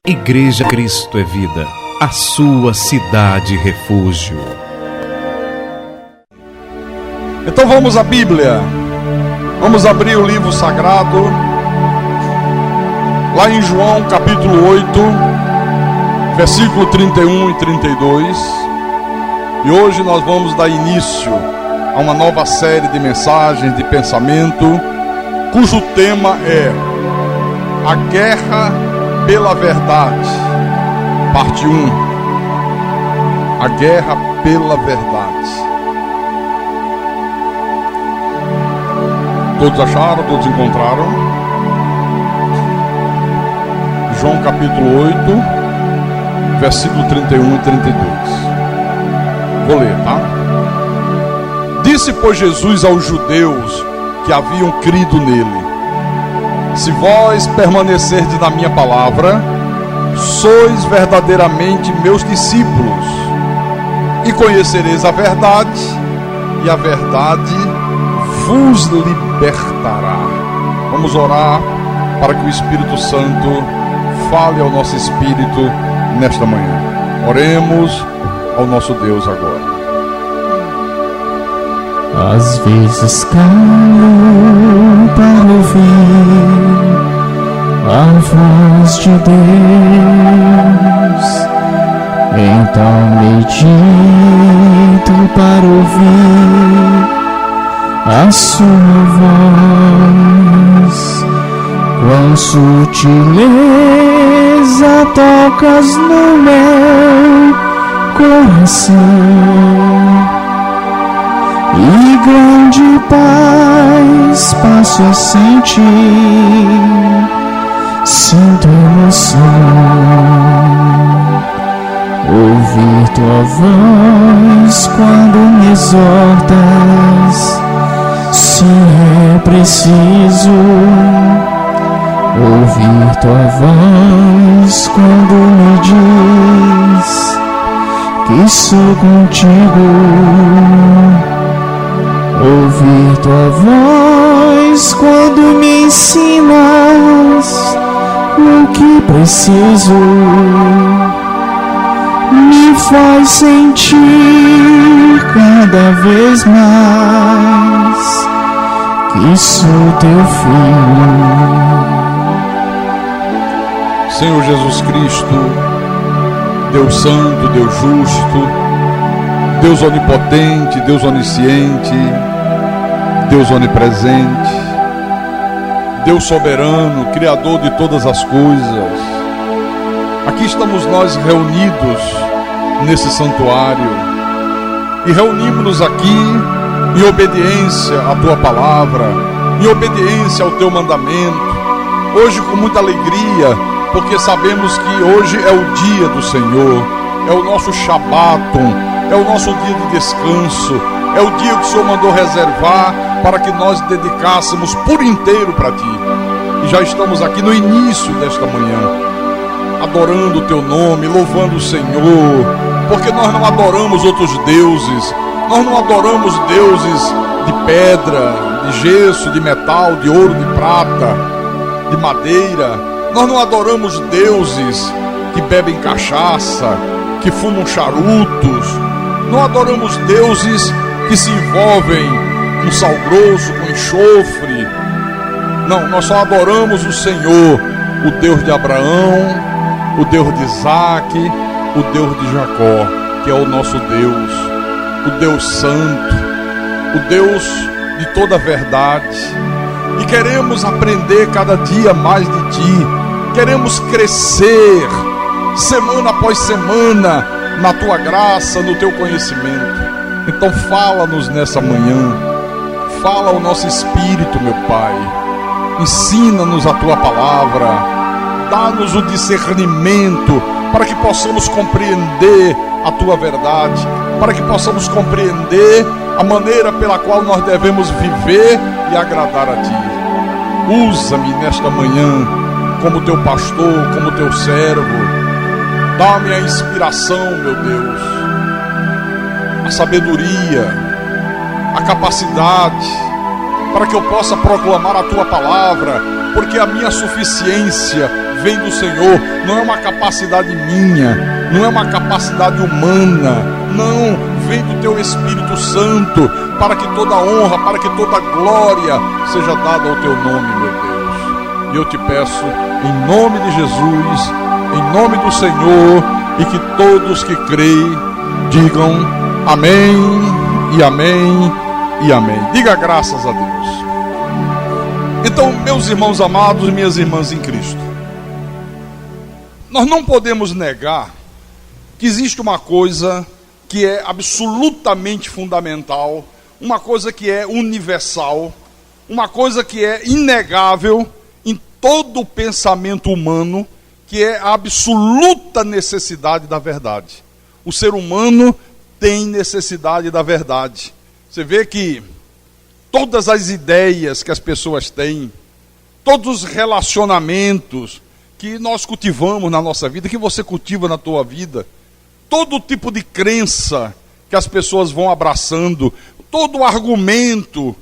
Igreja Cristo é Vida, a sua cidade refúgio. Então vamos à Bíblia, vamos abrir o livro sagrado, lá em João capítulo 8, versículo 31 e 32. E hoje nós vamos dar início a uma nova série de mensagens, de pensamento, cujo tema é a guerra pela verdade, parte 1. A guerra pela verdade. Todos acharam? Todos encontraram? João capítulo 8, versículo 31 e 32. Vou ler, tá? Disse, pois, Jesus aos judeus que haviam crido nele: se vós permanecerdes na minha palavra, sois verdadeiramente meus discípulos, e conhecereis a verdade, e a verdade vos libertará. Vamos orar para que o Espírito Santo fale ao nosso espírito nesta manhã. Oremos ao nosso Deus agora. Às vezes calo para ouvir a voz de Deus, então medito para ouvir a sua voz. Quão sutileza tocas no meu coração, e grande paz passo a sentir, sinto emoção. Ouvir tua voz quando me exortas, se é preciso. Ouvir tua voz quando me diz que sou contigo. Ouvir tua voz quando me ensinas o que preciso, me faz sentir cada vez mais que sou teu filho. Senhor Jesus Cristo, Deus Santo, Deus Justo, Deus Onipotente, Deus Onisciente, Deus Onipresente, Deus Soberano, Criador de todas as coisas, aqui estamos nós reunidos nesse santuário e reunimos-nos aqui em obediência à Tua Palavra, em obediência ao Teu mandamento, hoje com muita alegria, porque sabemos que hoje é o dia do Senhor, é o nosso Shabaton, é o nosso dia de descanso, é o dia que o Senhor mandou reservar para que nós dedicássemos por inteiro para Ti. E já estamos aqui no início desta manhã, adorando o Teu nome, louvando o Senhor, porque nós não adoramos outros deuses, nós não adoramos deuses de pedra, de gesso, de metal, de ouro, de prata, de madeira. Nós não adoramos deuses que bebem cachaça, que fumam charutos. Não adoramos deuses que se envolvem com sal grosso, com enxofre. Não, nós só adoramos o Senhor, o Deus de Abraão, o Deus de Isaac, o Deus de Jacó, que é o nosso Deus, o Deus Santo, o Deus de toda a verdade. E queremos aprender cada dia mais de Ti, queremos crescer semana após semana na Tua graça, no Teu conhecimento. Então fala-nos nessa manhã, fala ao nosso espírito, meu Pai, ensina-nos a Tua palavra, dá-nos o discernimento para que possamos compreender a Tua verdade, para que possamos compreender a maneira pela qual nós devemos viver e agradar a Ti. Usa-me nesta manhã como Teu pastor, como Teu servo. Dá-me a inspiração, meu Deus, a sabedoria, a capacidade, para que eu possa proclamar a Tua palavra, porque a minha suficiência vem do Senhor, não é uma capacidade minha, não é uma capacidade humana, não, vem do teu Espírito Santo, para que toda honra, para que toda glória seja dada ao teu nome, meu Deus. E eu te peço, em nome de Jesus, em nome do Senhor, e que todos que creem digam amém e amém e amém. Diga graças a Deus. Então, meus irmãos amados, minhas irmãs em Cristo, nós não podemos negar que existe uma coisa que é absolutamente fundamental, uma coisa que é universal, uma coisa que é inegável em todo o pensamento humano, que é a absoluta necessidade da verdade. O ser humano tem necessidade da verdade. Você vê que todas as ideias que as pessoas têm, todos os relacionamentos que nós cultivamos na nossa vida, que você cultiva na tua vida, todo tipo de crença que as pessoas vão abraçando, todo argumento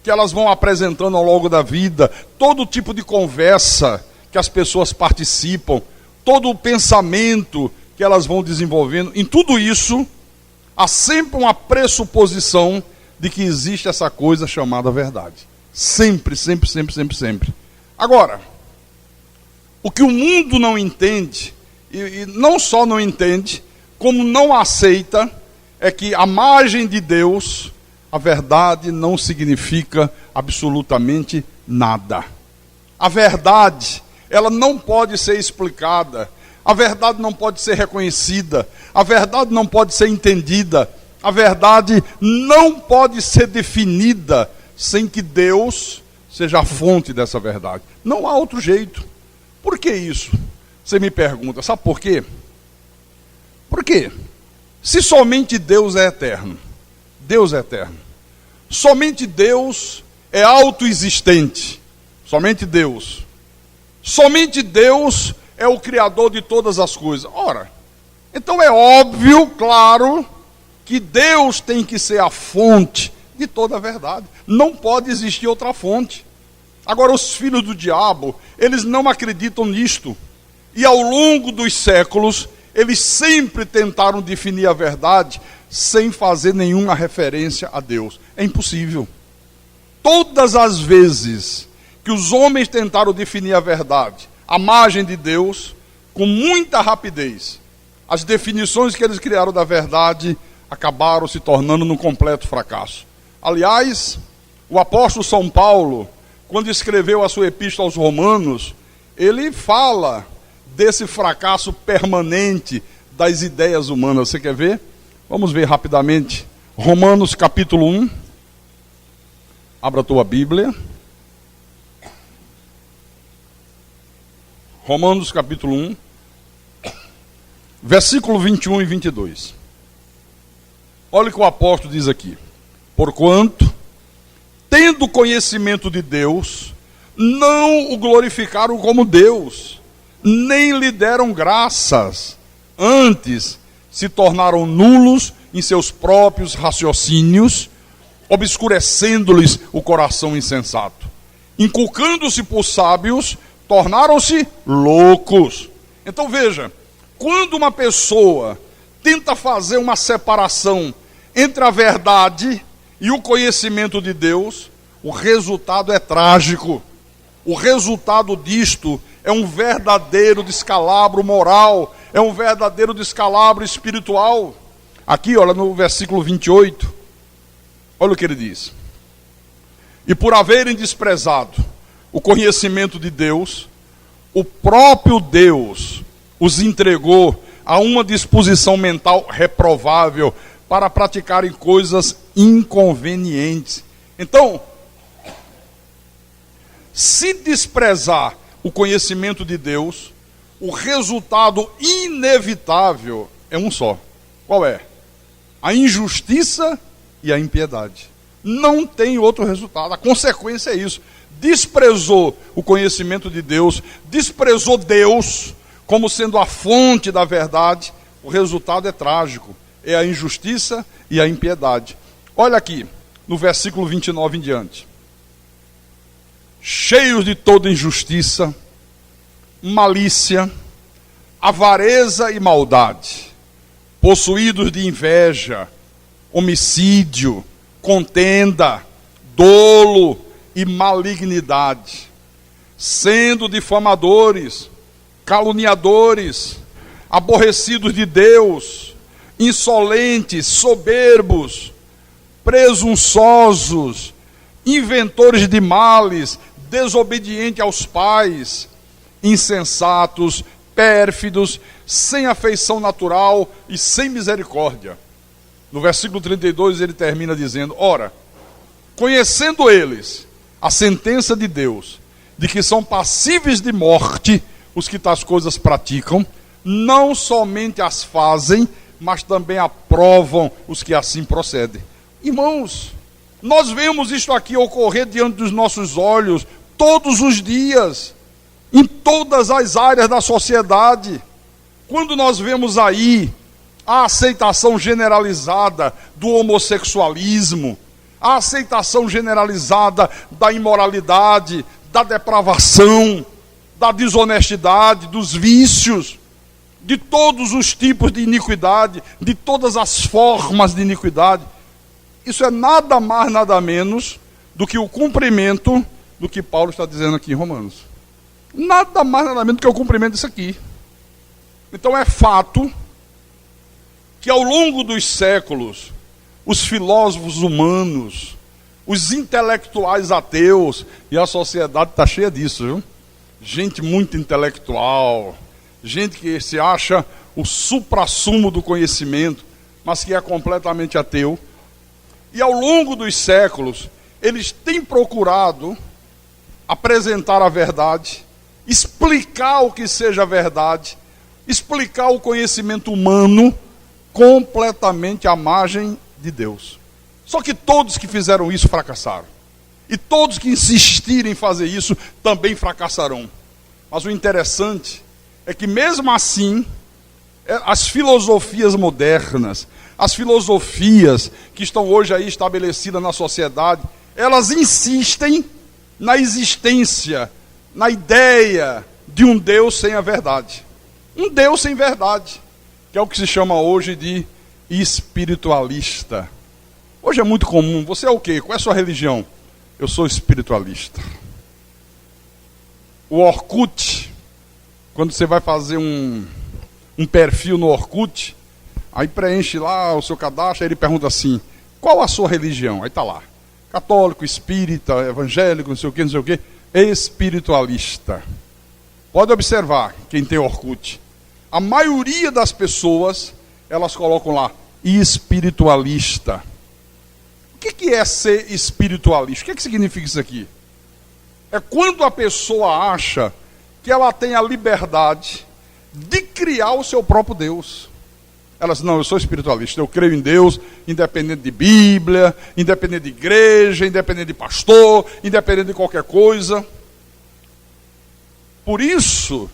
que elas vão apresentando ao longo da vida, todo tipo de conversa que as pessoas participam, todo o pensamento que elas vão desenvolvendo, em tudo isso, há sempre uma pressuposição de que existe essa coisa chamada verdade. Sempre, sempre, sempre, sempre, sempre. Agora, o que o mundo não entende, e não só não entende, como não aceita, é que à margem de Deus, a verdade não significa absolutamente nada. A verdade, ela não pode ser explicada, a verdade não pode ser reconhecida, a verdade não pode ser entendida, a verdade não pode ser definida sem que Deus seja a fonte dessa verdade. Não há outro jeito. Por que isso? Você me pergunta, sabe por quê? Por quê? Se somente Deus é eterno, Deus é eterno, somente Deus é autoexistente, somente Deus é o Criador de todas as coisas. Ora, então é óbvio, claro, que Deus tem que ser a fonte de toda a verdade. Não pode existir outra fonte. Agora, os filhos do diabo, eles não acreditam nisto. E ao longo dos séculos, eles sempre tentaram definir a verdade sem fazer nenhuma referência a Deus. É impossível. Todas as vezes que os homens tentaram definir a verdade à margem de Deus, com muita rapidez, as definições que eles criaram da verdade acabaram se tornando num completo fracasso. Aliás, o apóstolo São Paulo, quando escreveu a sua epístola aos Romanos, ele fala desse fracasso permanente das ideias humanas. Você quer ver? Vamos ver rapidamente. Romanos capítulo 1. Abra a tua Bíblia. Romanos capítulo 1, versículo 21 e 22. Olha o que o apóstolo diz aqui. Porquanto, tendo conhecimento de Deus, não o glorificaram como Deus, nem lhe deram graças. Antes, se tornaram nulos em seus próprios raciocínios, obscurecendo-lhes o coração insensato. Inculcando-se por sábios, tornaram-se loucos. Então veja, quando uma pessoa tenta fazer uma separação entre a verdade e o conhecimento de Deus, o resultado é trágico. O resultado disto é um verdadeiro descalabro moral, é um verdadeiro descalabro espiritual. Aqui, olha, no versículo 28, olha o que ele diz. E por haverem desprezado o conhecimento de Deus, o próprio Deus os entregou a uma disposição mental reprovável para praticarem coisas inconvenientes. Então, se desprezar o conhecimento de Deus, o resultado inevitável é um só. Qual é? A injustiça e a impiedade. Não tem outro resultado. A consequência é isso. Desprezou o conhecimento de Deus, desprezou Deus como sendo a fonte da verdade, o resultado é trágico. É a injustiça e a impiedade. Olha aqui, no versículo 29 em diante. Cheios de toda injustiça malícia, avareza e maldade, possuídos de inveja, homicídio, contenda, dolo e malignidade, sendo difamadores, caluniadores, aborrecidos de Deus, insolentes, soberbos, presunçosos, inventores de males, desobedientes aos pais, insensatos, pérfidos, sem afeição natural e sem misericórdia. No versículo 32 ele termina dizendo: ora, conhecendo eles a sentença de Deus, de que são passíveis de morte os que tais coisas praticam, não somente as fazem, mas também aprovam os que assim procedem. Irmãos, nós vemos isto aqui ocorrer diante dos nossos olhos todos os dias, em todas as áreas da sociedade. Quando nós vemos aí a aceitação generalizada do homossexualismo, a aceitação generalizada da imoralidade, da depravação, da desonestidade, dos vícios, de todos os tipos de iniquidade, de todas as formas de iniquidade, isso é nada mais, nada menos do que o cumprimento do que Paulo está dizendo aqui em Romanos. Nada mais, nada menos do que o cumprimento disso aqui. Então é fato que ao longo dos séculos, os filósofos humanos, os intelectuais ateus, e a sociedade está cheia disso, viu? Gente muito intelectual, gente que se acha o suprassumo do conhecimento, mas que é completamente ateu. E ao longo dos séculos, eles têm procurado apresentar a verdade, explicar o que seja a verdade, explicar o conhecimento humano completamente à margem de Deus. Só que todos que fizeram isso fracassaram. E todos que insistirem em fazer isso também frcassarão. Mas o interessante é que mesmo assim, as filosofias modernas, as filosofias que estão hoje aí estabelecidas na sociedade, elas insistem na existência, na ideia de um Deus sem a verdade. Um Deus sem verdade, que é o que se chama hoje de espiritualista. Hoje é muito comum. Você é o quê? Qual é a sua religião? Eu sou espiritualista. O Orkut, quando você vai fazer um perfil no Orkut, aí preenche lá o seu cadastro, aí ele pergunta assim: qual a sua religião? Aí está lá: católico, espírita, evangélico, não sei o que, não sei o que, espiritualista. Pode observar, quem tem Orkut, a maioria das pessoas, elas colocam lá, espiritualista. O que é ser espiritualista? O que significa isso aqui? É quando a pessoa acha que ela tem a liberdade de criar o seu próprio Deus. Ela diz: não, eu sou espiritualista, eu creio em Deus, independente de Bíblia, independente de igreja, independente de pastor, independente de qualquer coisa. Por isso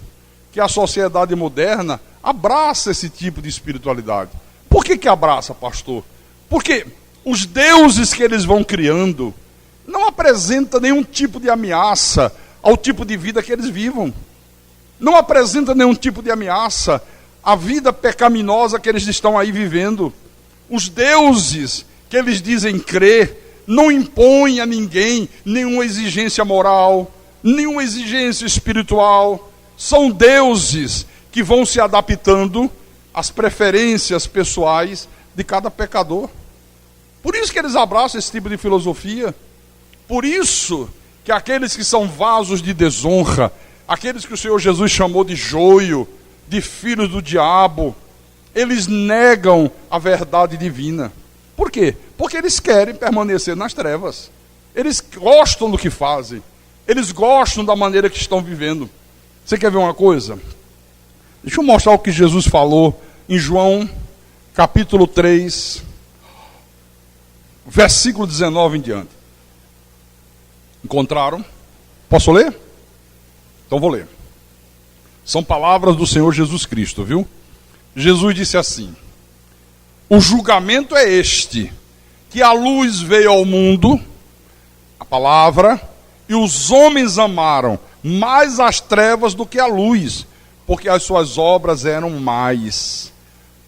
que a sociedade moderna abraça esse tipo de espiritualidade. Por que abraça, pastor? Porque os deuses que eles vão criando não apresentam nenhum tipo de ameaça ao tipo de vida que eles vivam. Não apresenta nenhum tipo de ameaça à vida pecaminosa que eles estão aí vivendo. Os deuses que eles dizem crer não impõem a ninguém nenhuma exigência moral, nenhuma exigência espiritual. São deuses que vão se adaptando às preferências pessoais de cada pecador. Por isso que eles abraçam esse tipo de filosofia. Por isso que aqueles que são vasos de desonra, aqueles que o Senhor Jesus chamou de joio, de filhos do diabo, eles negam a verdade divina. Por quê? Porque eles querem permanecer nas trevas. Eles gostam do que fazem. Eles gostam da maneira que estão vivendo. Você quer ver uma coisa? Deixa eu mostrar o que Jesus falou em João, capítulo 3, versículo 19 em diante. Encontraram? Posso ler? Então vou ler. São palavras do Senhor Jesus Cristo, viu? Jesus disse assim: o julgamento é este, que a luz veio ao mundo, a palavra, e os homens amaram mais as trevas do que a luz, porque as suas obras eram mais.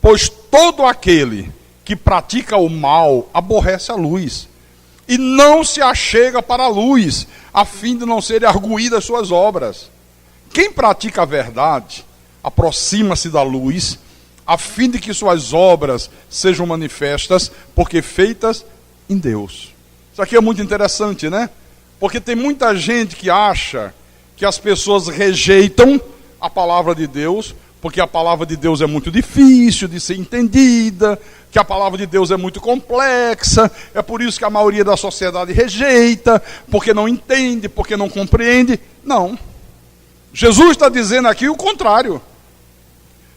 Pois todo aquele que pratica o mal aborrece a luz, e não se achega para a luz, a fim de não serem arguídas as suas obras. Quem pratica a verdade aproxima-se da luz, a fim de que suas obras sejam manifestas, porque feitas em Deus. Isso aqui é muito interessante, né? Porque tem muita gente que acha que as pessoas rejeitam a palavra de Deus, porque a palavra de Deus é muito difícil de ser entendida, que a palavra de Deus é muito complexa, é por isso que a maioria da sociedade rejeita, porque não entende, porque não compreende. Não. Jesus está dizendo aqui o contrário.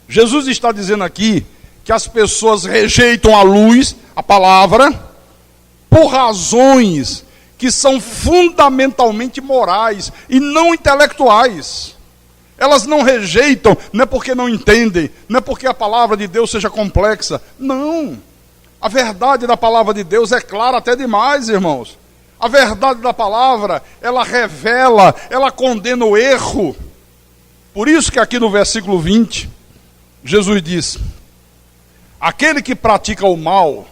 Jesus está dizendo aqui que as pessoas rejeitam a luz, a palavra, por razões que são fundamentalmente morais e não intelectuais. Elas não rejeitam, não é porque não entendem, não é porque a palavra de Deus seja complexa. Não. A verdade da palavra de Deus é clara até demais, irmãos. A verdade da palavra, ela revela, ela condena o erro. Por isso que aqui no versículo 20, Jesus diz: aquele que pratica o mal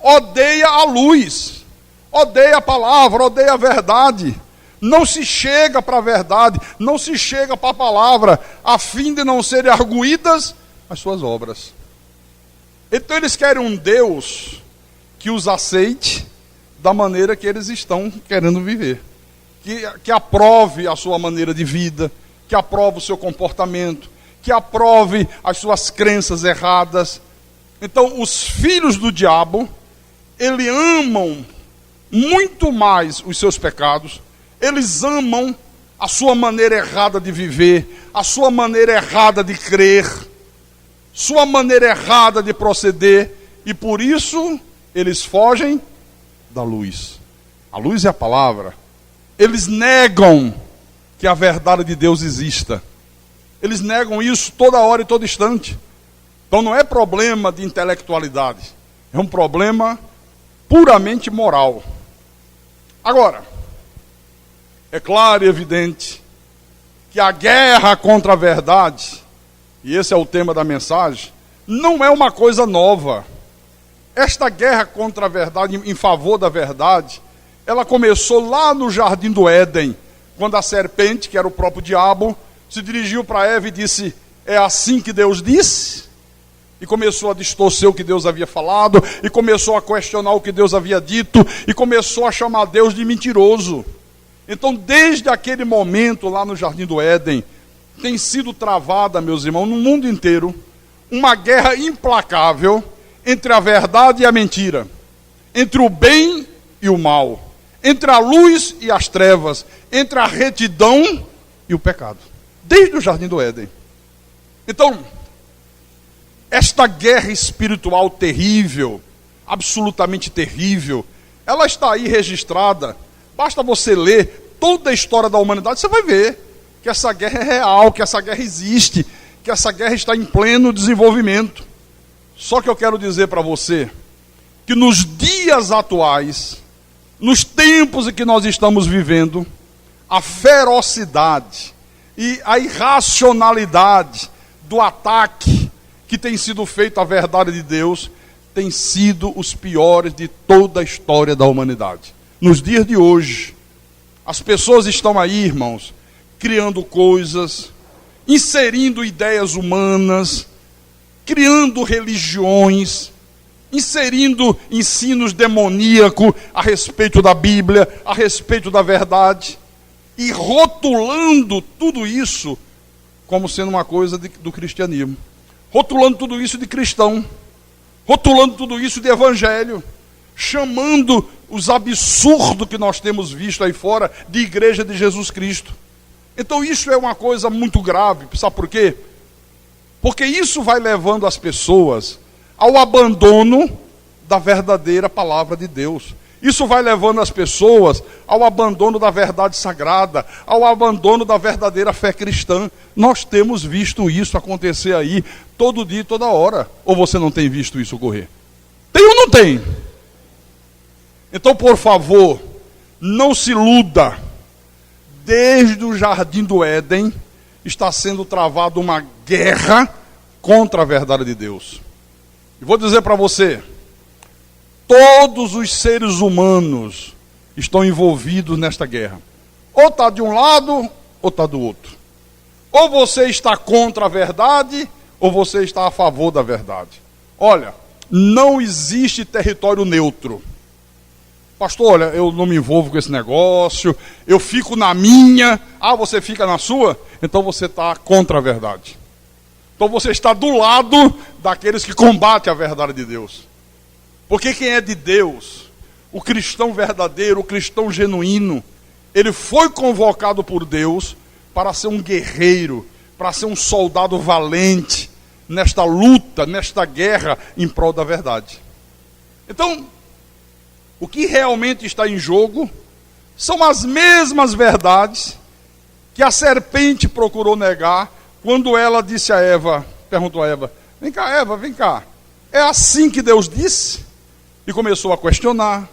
odeia a luz, odeia a palavra, odeia a verdade. Não se chega para a verdade, não se chega para a palavra, a fim de não serem arguídas as suas obras. Então eles querem um Deus que os aceite da maneira que eles estão querendo viver, que aprove a sua maneira de vida, que aprove o seu comportamento, que aprove as suas crenças erradas. Então os filhos do diabo, eles amam muito mais os seus pecados, eles amam a sua maneira errada de viver, a sua maneira errada de crer, sua maneira errada de proceder, e por isso eles fogem da luz. A luz é a palavra. Eles negam que a verdade de Deus exista. Eles negam isso toda hora e todo instante. Então não é problema de intelectualidade, é um problema puramente moral. Agora, é claro e evidente que a guerra contra a verdade, e esse é o tema da mensagem, não é uma coisa nova. Esta guerra contra a verdade, em favor da verdade, ela começou lá no Jardim do Éden, quando a serpente, que era o próprio diabo, se dirigiu para Eva e disse: é assim que Deus disse? E começou a distorcer o que Deus havia falado, e começou a questionar o que Deus havia dito, e começou a chamar Deus de mentiroso. Então, desde aquele momento lá no Jardim do Éden, tem sido travada, meus irmãos, no mundo inteiro, uma guerra implacável entre a verdade e a mentira, entre o bem e o mal, entre a luz e as trevas, entre a retidão e o pecado, desde o Jardim do Éden. Então, esta guerra espiritual terrível, absolutamente terrível, ela está aí registrada. Basta você ler toda a história da humanidade, você vai ver que essa guerra é real, que essa guerra existe, que essa guerra está em pleno desenvolvimento. Só que eu quero dizer para você que nos dias atuais, nos tempos em que nós estamos vivendo, a ferocidade e a irracionalidade do ataque que tem sido feito à verdade de Deus tem sido os piores de toda a história da humanidade. Nos dias de hoje, as pessoas estão aí, irmãos, criando coisas, inserindo ideias humanas, criando religiões, inserindo ensinos demoníacos a respeito da Bíblia, a respeito da verdade, e rotulando tudo isso como sendo uma coisa do cristianismo, rotulando tudo isso de cristão, rotulando tudo isso de evangelho, chamando os absurdos que nós temos visto aí fora de igreja de Jesus Cristo. Então isso é uma coisa muito grave, sabe por quê? Porque isso vai levando as pessoas ao abandono da verdadeira palavra de Deus. Isso vai levando as pessoas ao abandono da verdade sagrada, ao abandono da verdadeira fé cristã. Nós temos visto isso acontecer aí todo dia e toda hora. Ou você não tem visto isso ocorrer? Tem ou não tem? Então, por favor, não se iluda. desde o Jardim do Éden, está sendo travada uma guerra contra a verdade de Deus. E vou dizer para você, todos os seres humanos estão envolvidos nesta guerra. Ou está de um lado, ou está do outro. Ou você está contra a verdade, ou você está a favor da verdade. Olha, não existe território neutro. Pastor, olha, eu não me envolvo com esse negócio, eu fico na minha. Ah, você fica na sua? Então você está contra a verdade. Então você está do lado daqueles que combatem a verdade de Deus. Porque quem é de Deus, o cristão verdadeiro, o cristão genuíno, ele foi convocado por Deus para ser um guerreiro, para ser um soldado valente nesta luta, nesta guerra em prol da verdade. Então, o que realmente está em jogo são as mesmas verdades que a serpente procurou negar quando ela disse a Eva, perguntou a Eva, vem cá Eva, vem cá, é assim que Deus disse? E começou a questionar,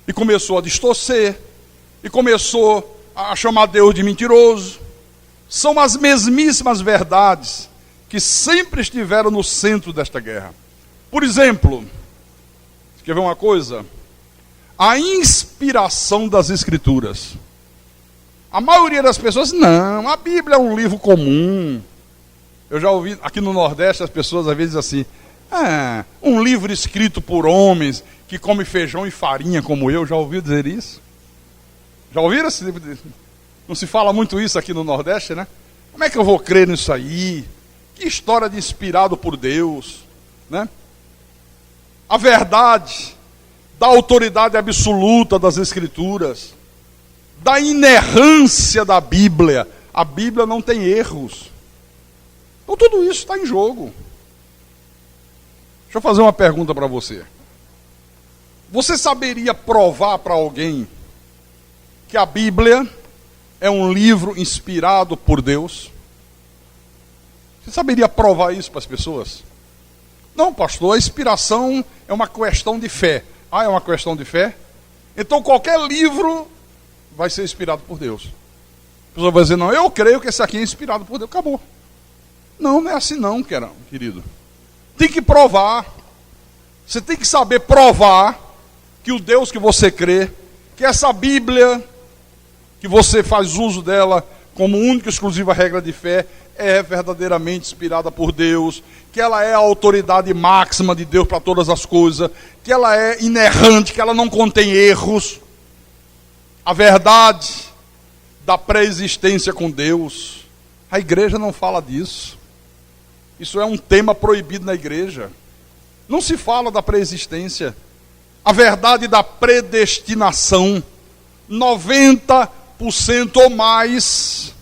e começou a distorcer, e começou a chamar Deus de mentiroso. São as mesmíssimas verdades que sempre estiveram no centro desta guerra. Por exemplo, quer ver uma coisa? A inspiração das Escrituras. A maioria das pessoas, não, a Bíblia é um livro comum. Eu já ouvi, aqui no Nordeste, as pessoas às vezes assim, um livro escrito por homens que comem feijão e farinha como eu, já ouviu dizer isso? Já ouviram esse livro? Não se fala muito isso aqui no Nordeste, né? Como é que eu vou crer nisso aí? Que história de inspirado por Deus, né? A verdade da autoridade absoluta das Escrituras, da inerrância da Bíblia. A Bíblia não tem erros. Então tudo isso está em jogo. Deixa eu fazer uma pergunta para você. Você saberia provar para alguém que a Bíblia é um livro inspirado por Deus? Você saberia provar isso para as pessoas? Não, pastor, a inspiração é uma questão de fé. Ah, é uma questão de fé? Então qualquer livro vai ser inspirado por Deus. A pessoa vai dizer, não, eu creio que esse aqui é inspirado por Deus. Acabou. Não, não é assim não, querido. Tem que provar. Você tem que saber provar que o Deus que você crê, que essa Bíblia, que você faz uso dela como única e exclusiva regra de fé, é verdadeiramente inspirada por Deus, que ela é a autoridade máxima de Deus para todas as coisas, que ela é inerrante, que ela não contém erros. A verdade da pré-existência com Deus, a igreja não fala disso. Isso é um tema proibido na igreja. Não se fala da pré-existência. A verdade da predestinação, 90% ou mais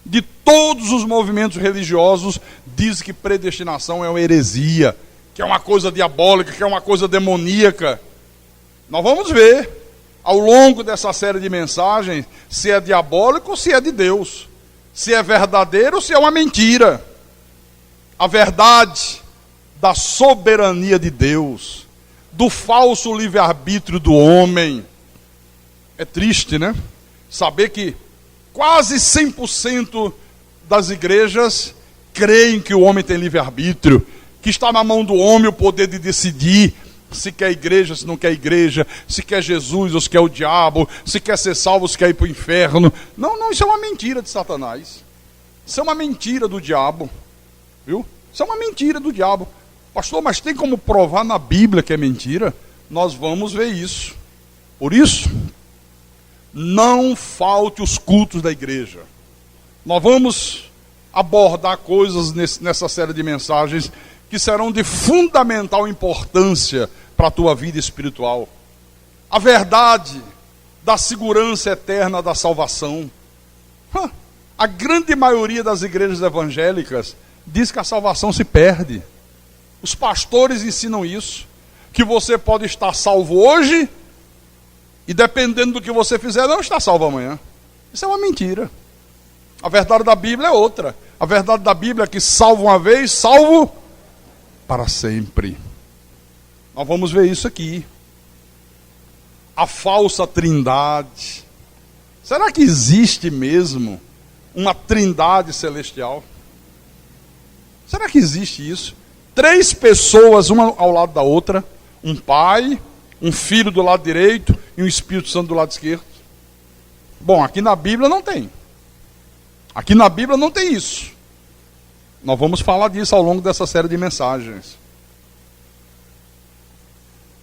de todos os movimentos religiosos diz que predestinação é uma heresia, que é uma coisa diabólica, que é uma coisa demoníaca. Nós vamos ver ao longo dessa série de mensagens se é diabólico ou se é de Deus, se é verdadeiro ou se é uma mentira. A verdade da soberania de Deus, do falso livre-arbítrio do homem. É triste, né? Saber que quase 100% das igrejas creem que o homem tem livre-arbítrio, que está na mão do homem o poder de decidir se quer igreja, se não quer igreja, se quer Jesus ou se quer o diabo, se quer ser salvo ou se quer ir para o inferno. Não, isso é uma mentira de Satanás. Isso é uma mentira do diabo. Viu? Isso é uma mentira do diabo. Pastor, mas tem como provar na Bíblia que é mentira? Nós vamos ver isso. Por isso, não falte os cultos da igreja. Nós vamos abordar coisas nessa série de mensagens que serão de fundamental importância para a tua vida espiritual. A verdade da segurança eterna da salvação. A grande maioria das igrejas evangélicas diz que a salvação se perde. Os pastores ensinam isso, que você pode estar salvo hoje e dependendo do que você fizer, não está salvo amanhã. Isso é uma mentira. A verdade da Bíblia é outra. A verdade da Bíblia é que salvo uma vez, salvo para sempre. Nós vamos ver isso aqui. A falsa trindade. Será que existe mesmo uma trindade celestial? Será que existe isso? 3 pessoas, uma ao lado da outra, um pai, um filho do lado direito e um Espírito Santo do lado esquerdo. Bom, aqui na Bíblia não tem. Aqui na Bíblia não tem isso. Nós vamos falar disso ao longo dessa série de mensagens.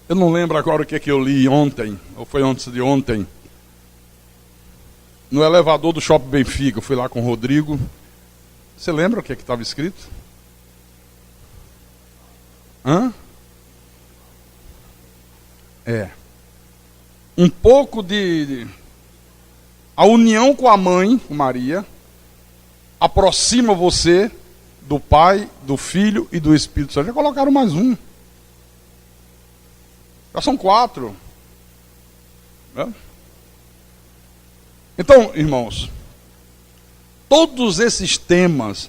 Eu não lembro agora o que é que eu li ontem, ou foi antes de ontem. No elevador do Shopping Benfica, eu fui lá com o Rodrigo. Você lembra o que é que estava escrito? Um pouco de... A união com a mãe, com Maria, aproxima você do Pai, do Filho e do Espírito Santo. Já colocaram mais um. Já são 4. Então, irmãos, todos esses temas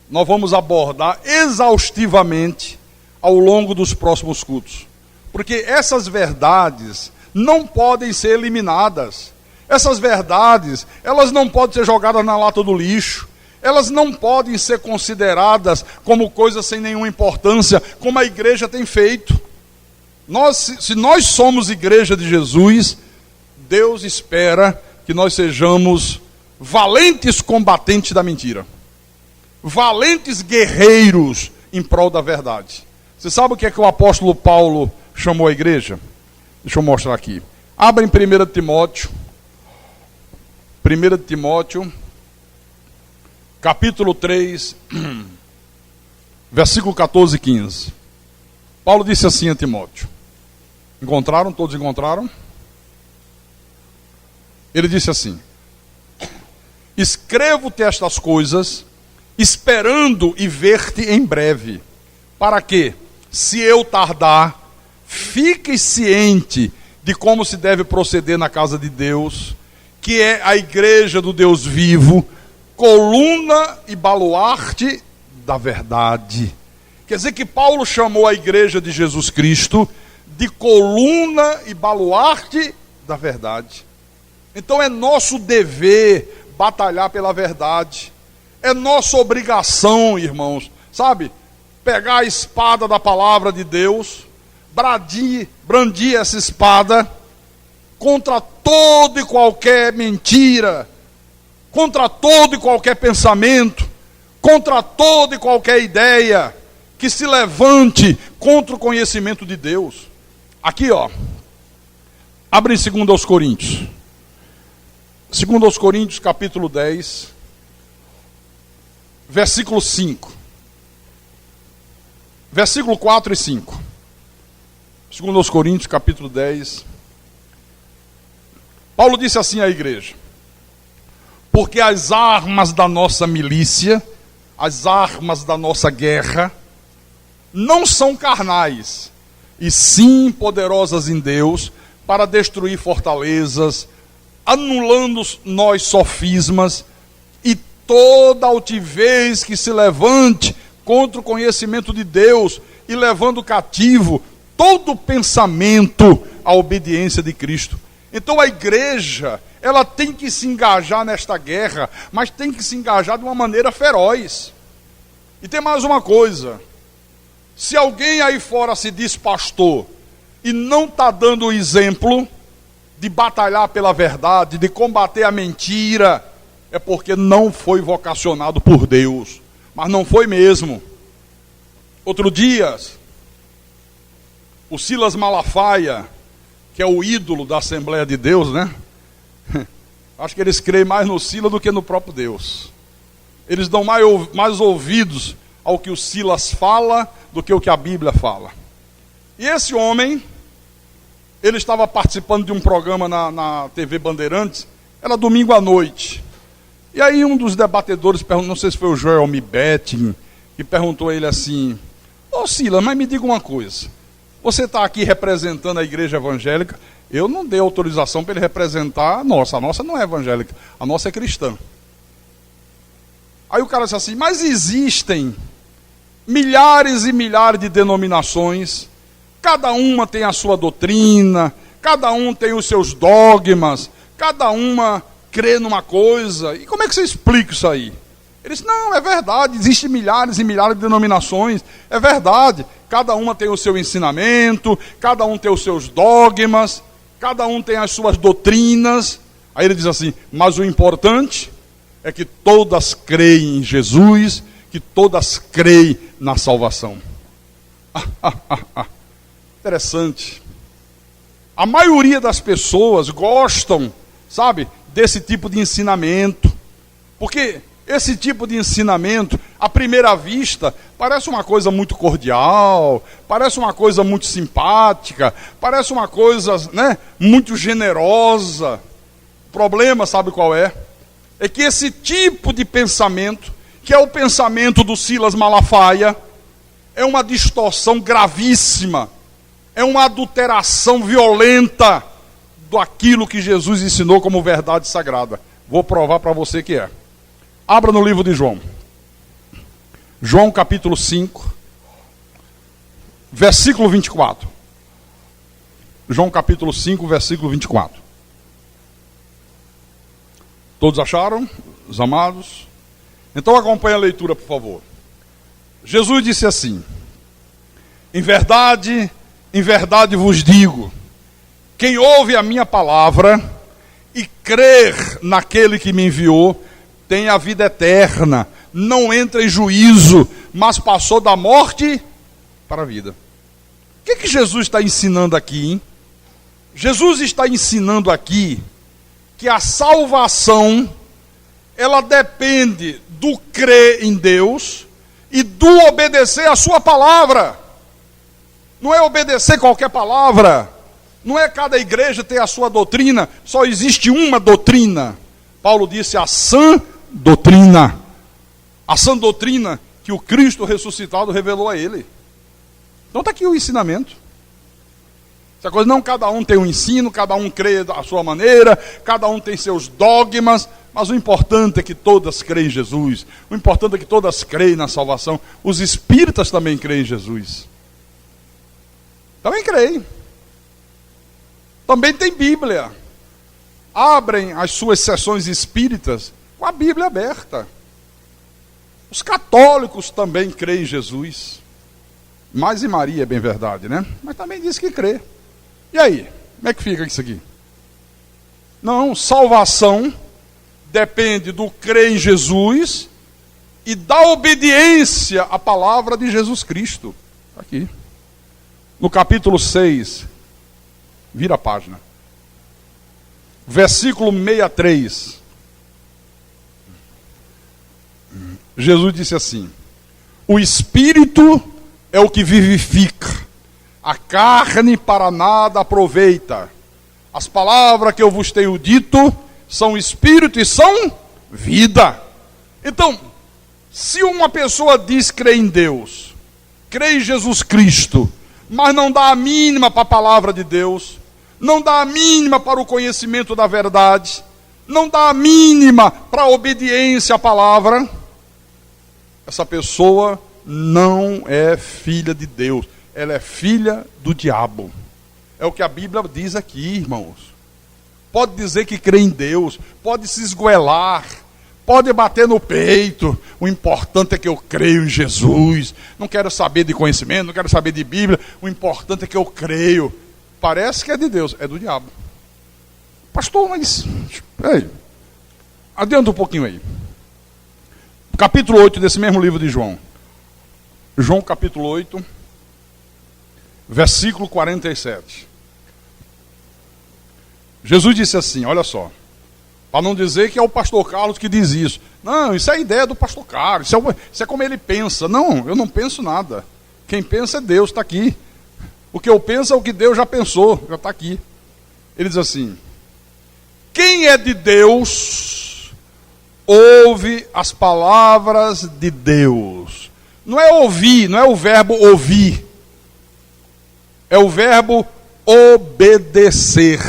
nós vamos abordar exaustivamente ao longo dos próximos cultos. Porque essas verdades não podem ser eliminadas. Essas verdades, elas não podem ser jogadas na lata do lixo. Elas não podem ser consideradas como coisas sem nenhuma importância, como a igreja tem feito. Se nós somos igreja de Jesus, Deus espera que nós sejamos valentes combatentes da mentira. Valentes guerreiros em prol da verdade. Você sabe o que é que o apóstolo Paulo chamou a igreja? Deixa eu mostrar aqui. Abra em 1 Timóteo. 1 Timóteo, capítulo 3, versículo 14 e 15. Paulo disse assim a Timóteo. Encontraram? Todos encontraram? Ele disse assim: escrevo-te estas coisas, esperando e ver-te em breve, para que, se eu tardar, fiques ciente de como se deve proceder na casa de Deus, que é a igreja do Deus vivo, coluna e baluarte da verdade. Quer dizer que Paulo chamou a igreja de Jesus Cristo de coluna e baluarte da verdade. Então é nosso dever batalhar pela verdade. É nossa obrigação, irmãos, sabe? Pegar a espada da palavra de Deus, brandir essa espada contra toda e qualquer mentira, contra todo e qualquer pensamento, contra toda e qualquer ideia que se levante contra o conhecimento de Deus. Aqui, ó, abre em 2 Coríntios. 2 Coríntios, capítulo 10, versículo 5. Versículo 4 e 5. 2 Coríntios, capítulo 10. Paulo disse assim à igreja: porque as armas da nossa milícia, as armas da nossa guerra, não são carnais, e sim poderosas em Deus, para destruir fortalezas, anulando nós sofismas, e toda altivez que se levante contra o conhecimento de Deus, e levando cativo todo pensamento à obediência de Cristo. Então a igreja, ela tem que se engajar nesta guerra, mas tem que se engajar de uma maneira feroz. E tem mais uma coisa: se alguém aí fora se diz pastor e não está dando o exemplo de batalhar pela verdade, de combater a mentira, é porque não foi vocacionado por Deus. Mas não foi mesmo. Outro dia, o Silas Malafaia, que é o ídolo da Assembleia de Deus, né? Acho que eles creem mais no Silas do que no próprio Deus. Eles dão mais ouvidos ao que o Silas fala do que o que a Bíblia fala. E esse homem, ele estava participando de um programa na TV Bandeirantes, era domingo à noite. E aí um dos debatedores perguntou, não sei se foi o Joel Mibetting, que perguntou a ele assim: ô Silas, mas me diga uma coisa, você está aqui representando a igreja evangélica, eu não dei autorização para ele representar a nossa não é evangélica, a nossa é cristã. Aí o cara disse assim: mas existem milhares e milhares de denominações, cada uma tem a sua doutrina, cada um tem os seus dogmas, cada uma crê numa coisa. E como é que você explica isso aí? Ele disse, não, é verdade, existem milhares e milhares de denominações, é verdade, cada uma tem o seu ensinamento, cada um tem os seus dogmas, cada um tem as suas doutrinas. Aí ele diz assim, mas o importante é que todas creem em Jesus, que todas creem na salvação. Interessante. A maioria das pessoas gostam, sabe, desse tipo de ensinamento, porque esse tipo de ensinamento, à primeira vista, parece uma coisa muito cordial, parece uma coisa muito simpática, parece uma coisa, né, muito generosa. O problema, sabe qual é? É que esse tipo de pensamento, que é o pensamento do Silas Malafaia, é uma distorção gravíssima, é uma adulteração violenta daquilo que Jesus ensinou como verdade sagrada. Vou provar para você que é. Abra no livro de João. João capítulo 5, versículo 24. João capítulo 5, versículo 24. Todos acharam, os amados? Então acompanhe a leitura, por favor. Jesus disse assim, em verdade vos digo, quem ouve a minha palavra e crer naquele que me enviou, tem a vida eterna, não entra em juízo, mas passou da morte para a vida. O que Jesus está ensinando aqui, hein? Jesus está ensinando aqui que a salvação, ela depende do crer em Deus e do obedecer a sua palavra. Não é obedecer qualquer palavra, não é cada igreja ter a sua doutrina, só existe uma doutrina. Paulo disse a sã doutrina. A sã doutrina que o Cristo ressuscitado revelou a ele. Então está aqui o ensinamento. Essa coisa não, cada um tem um ensino, cada um crê da sua maneira, cada um tem seus dogmas, mas o importante é que todas creem em Jesus. O importante é que todas creem na salvação. Os espíritas também creem em Jesus. Também creem. Também tem Bíblia. Abrem as suas sessões espíritas com a Bíblia aberta. Os católicos também creem em Jesus. Mais em Maria, é bem verdade, né? Mas também diz que crê. E aí? Como é que fica isso aqui? Não, salvação depende do crer em Jesus e da obediência à palavra de Jesus Cristo. Aqui. No capítulo 6, vira a página. Versículo 63. Jesus disse assim: o Espírito é o que vivifica, a carne para nada aproveita. As palavras que eu vos tenho dito são Espírito e são vida. Então, se uma pessoa diz crer em Deus, crê em Jesus Cristo, mas não dá a mínima para a palavra de Deus, não dá a mínima para o conhecimento da verdade, não dá a mínima para a obediência à palavra, essa pessoa não é filha de Deus, ela é filha do diabo. É o que a Bíblia diz aqui, irmãos. Pode dizer que crê em Deus, pode se esgoelar, pode bater no peito, o importante é que eu creio em Jesus, não quero saber de conhecimento, não quero saber de Bíblia, o importante é que eu creio. Parece que é de Deus, é do diabo. Pastor, mas ei, adianta um pouquinho aí. Capítulo 8 desse mesmo livro de João. João capítulo 8, versículo 47. Jesus disse assim, olha só, para não dizer que é o pastor Carlos que diz isso. Não, isso é a ideia do pastor Carlos, isso é como ele pensa. Não, eu não penso nada. Quem pensa é Deus, está aqui. O que eu penso é o que Deus já pensou, já está aqui. Ele diz assim: quem é de Deus, ouve as palavras de Deus. Não é ouvir, não é o verbo ouvir. É o verbo obedecer.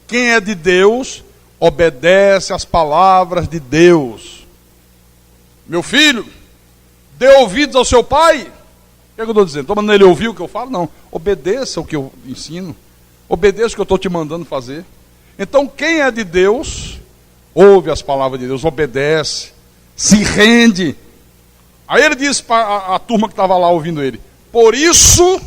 Quem é de Deus, obedece às palavras de Deus. Meu filho, dê ouvidos ao seu pai. O que eu estou dizendo? Estou mandando ele ouvir o que eu falo? Não. Obedeça o que eu ensino. Obedeça o que eu estou te mandando fazer. Então, quem é de Deus, ouve as palavras de Deus, obedece, se rende. Aí ele disse para a turma que estava lá ouvindo ele: por isso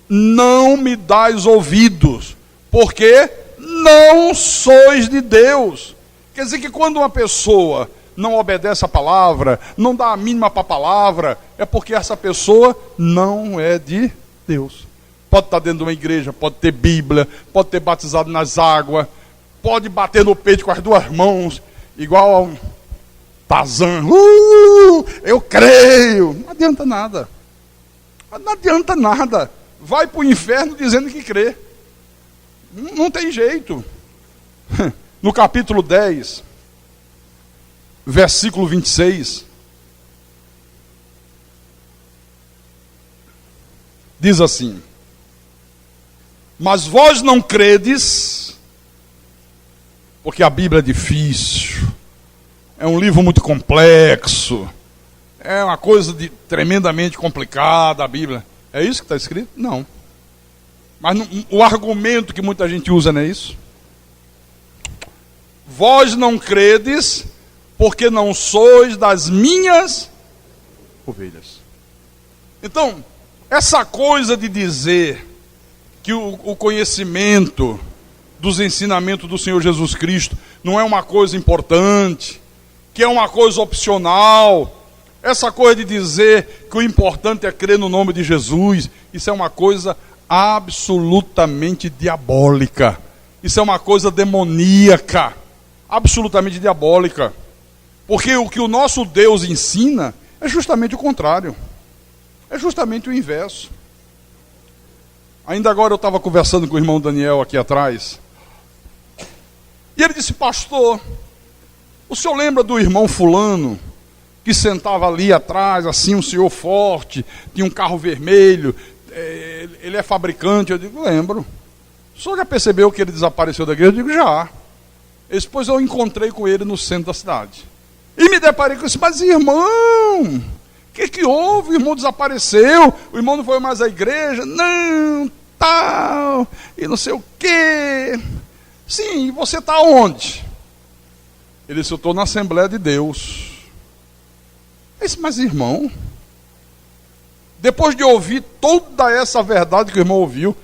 não me dais ouvidos, porque não sois de Deus. Quer dizer que quando uma pessoa não obedece a palavra, não dá a mínima para a palavra, é porque essa pessoa não é de Deus. Pode estar dentro de uma igreja, pode ter Bíblia, pode ter batizado nas águas, pode bater no peito com as duas mãos, igual ao Tarzan. Eu creio. Não adianta nada. Não adianta nada. Vai para o inferno dizendo que crê. Não tem jeito. No capítulo 10, versículo 26, diz assim: mas vós não credes, porque a Bíblia é difícil, é um livro muito complexo, é uma coisa tremendamente complicada a Bíblia. É isso que está escrito? Não. Mas o argumento que muita gente usa não é isso? Vós não credes, porque não sois das minhas ovelhas. Então, essa coisa de dizer que o conhecimento dos ensinamentos do Senhor Jesus Cristo não é uma coisa importante, que é uma coisa opcional, essa coisa de dizer que o importante é crer no nome de Jesus, isso é uma coisa absolutamente diabólica. Isso é uma coisa demoníaca, absolutamente diabólica. Porque o que o nosso Deus ensina é justamente o contrário. É justamente o inverso. Ainda agora eu estava conversando com o irmão Daniel aqui atrás. E ele disse: pastor, o senhor lembra do irmão fulano, que sentava ali atrás, assim, um senhor forte, tinha um carro vermelho, ele é fabricante? Eu digo: lembro. O senhor já percebeu que ele desapareceu da igreja? Eu digo: já. Depois eu encontrei com ele no centro da cidade. E me deparei com isso: mas irmão, o que houve? O irmão desapareceu, o irmão não foi mais à igreja, não, tal, e não sei o quê. Sim, e você está onde? Ele disse: eu estou na Assembleia de Deus. Eu disse: mas irmão, depois de ouvir toda essa verdade que o irmão ouviu,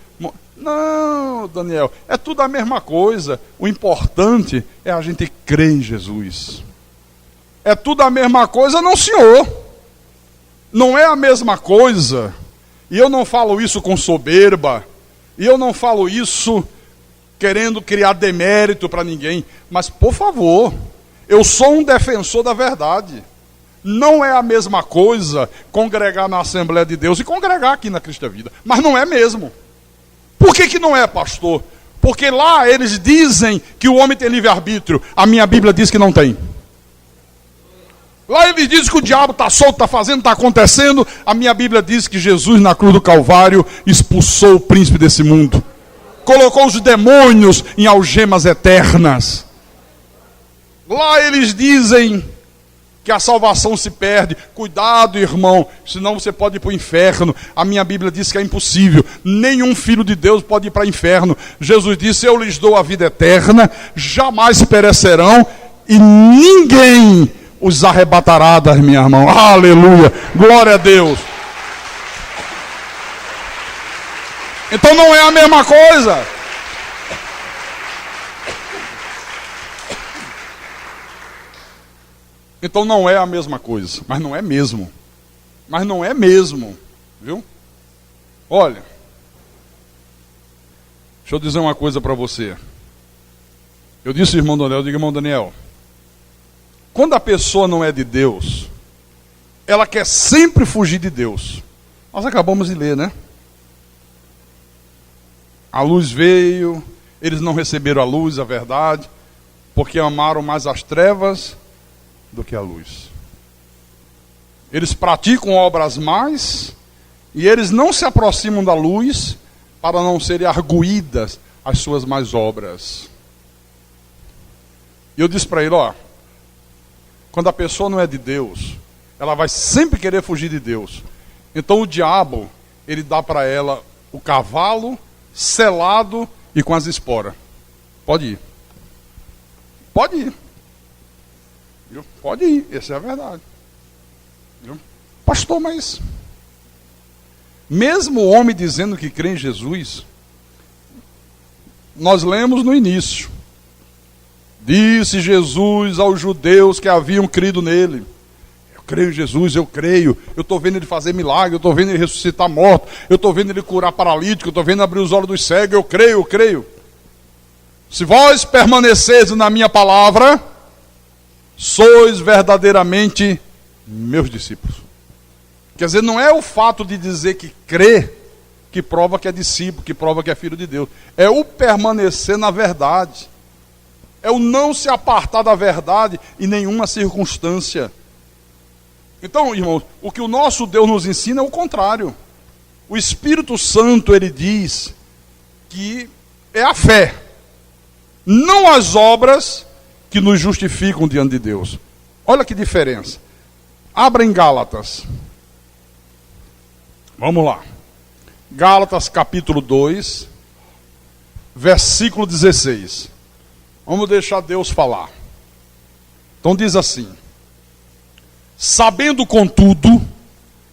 não, Daniel, é tudo a mesma coisa. O importante é a gente crer em Jesus. É tudo a mesma coisa? Não, senhor. Não é a mesma coisa. E eu não falo isso com soberba. E eu não falo isso querendo criar demérito para ninguém. Mas, por favor, eu sou um defensor da verdade. Não é a mesma coisa congregar na Assembleia de Deus e congregar aqui na Cristo da Vida. Mas não é mesmo. Por que não é, pastor? Porque lá eles dizem que o homem tem livre-arbítrio. A minha Bíblia diz que não tem. Lá eles dizem que o diabo está solto, está fazendo, está acontecendo. A minha Bíblia diz que Jesus na cruz do Calvário expulsou o príncipe desse mundo. Colocou os demônios em algemas eternas. Lá eles dizem que a salvação se perde. Cuidado, irmão, senão você pode ir para o inferno. A minha Bíblia diz que é impossível. Nenhum filho de Deus pode ir para o inferno. Jesus disse: eu lhes dou a vida eterna, jamais perecerão, e ninguém os arrebatará das minhas mãos. Aleluia, glória a Deus. Então não é a mesma coisa. Então não é a mesma coisa, mas não é mesmo. Mas não é mesmo, viu? Olha, deixa eu dizer uma coisa para você. Eu disse ao irmão Daniel, eu digo: irmão Daniel, quando a pessoa não é de Deus, ela quer sempre fugir de Deus. Nós acabamos de ler, né? A luz veio, eles não receberam a luz, a verdade, porque amaram mais as trevas do que a luz. Eles praticam obras más e eles não se aproximam da luz para não serem arguídas as suas más obras. E eu disse para ele: ó, quando a pessoa não é de Deus, ela vai sempre querer fugir de Deus. Então o diabo, ele dá para ela o cavalo selado e com as esporas. Pode ir. Pode ir. Viu? Pode ir, essa é a verdade. Viu? Pastor, mas mesmo o homem dizendo que crê em Jesus, nós lemos no início: disse Jesus aos judeus que haviam crido nele: eu creio em Jesus, eu creio, eu estou vendo ele fazer milagre, eu estou vendo ele ressuscitar morto, eu estou vendo ele curar paralítico, eu estou vendo abrir os olhos dos cegos, eu creio, eu creio. Se vós permaneceres na minha palavra, sois verdadeiramente meus discípulos. Quer dizer, não é o fato de dizer que crê que prova que é discípulo, que prova que é filho de Deus. É o permanecer na verdade. É o não se apartar da verdade em nenhuma circunstância. Então, irmãos, o que o nosso Deus nos ensina é o contrário. O Espírito Santo, ele diz que é a fé, não as obras, que nos justificam diante de Deus. Olha que diferença. Abra em Gálatas. Vamos lá. Gálatas capítulo 2, versículo 16. Vamos deixar Deus falar. Então diz assim: sabendo, contudo,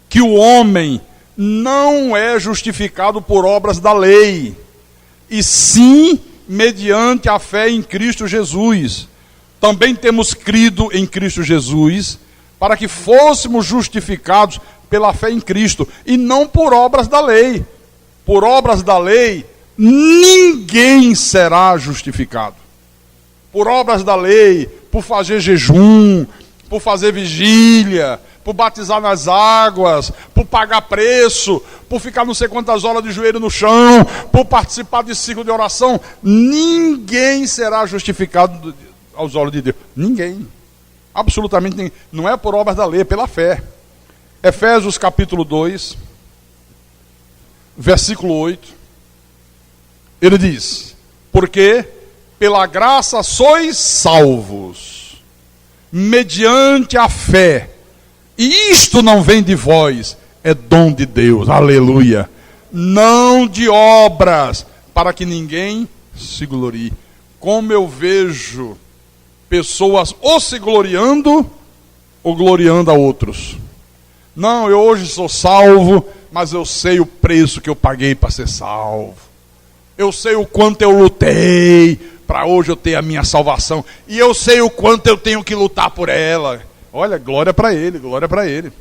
que o homem não é justificado por obras da lei, e sim mediante a fé em Cristo Jesus. Também temos crido em Cristo Jesus, para que fôssemos justificados pela fé em Cristo, e não por obras da lei. Por obras da lei, ninguém será justificado. Por obras da lei, por fazer jejum, por fazer vigília, por batizar nas águas, por pagar preço, por ficar não sei quantas horas de joelho no chão, por participar de ciclo de oração, ninguém será justificado aos olhos de Deus. Ninguém. Absolutamente ninguém. Não é por obras da lei, é pela fé. Efésios capítulo 2, versículo 8. Ele diz: porque pela graça sois salvos, mediante a fé. E isto não vem de vós, é dom de Deus. Aleluia. Não de obras, para que ninguém se glorie. Como eu vejo pessoas ou se gloriando, ou gloriando a outros. Não, eu hoje sou salvo, mas eu sei o preço que eu paguei para ser salvo. Eu sei o quanto eu lutei para hoje eu ter a minha salvação. E eu sei o quanto eu tenho que lutar por ela. Olha, glória para ele, glória para ele.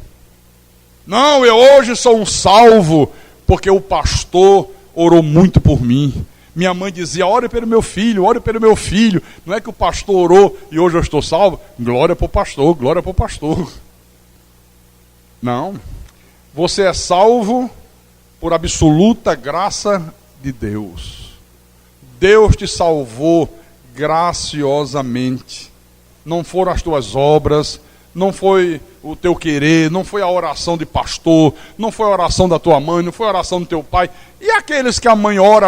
Não, eu hoje sou um salvo porque o pastor orou muito por mim. Minha mãe dizia: ore pelo meu filho, ore pelo meu filho. Não é que o pastor orou e hoje eu estou salvo? Glória para o pastor, glória para o pastor. Não. Você é salvo por absoluta graça de Deus. Deus te salvou graciosamente. Não foram as tuas obras, não foi o teu querer, não foi a oração de pastor, não foi a oração da tua mãe, não foi a oração do teu pai. E aqueles que a mãe ora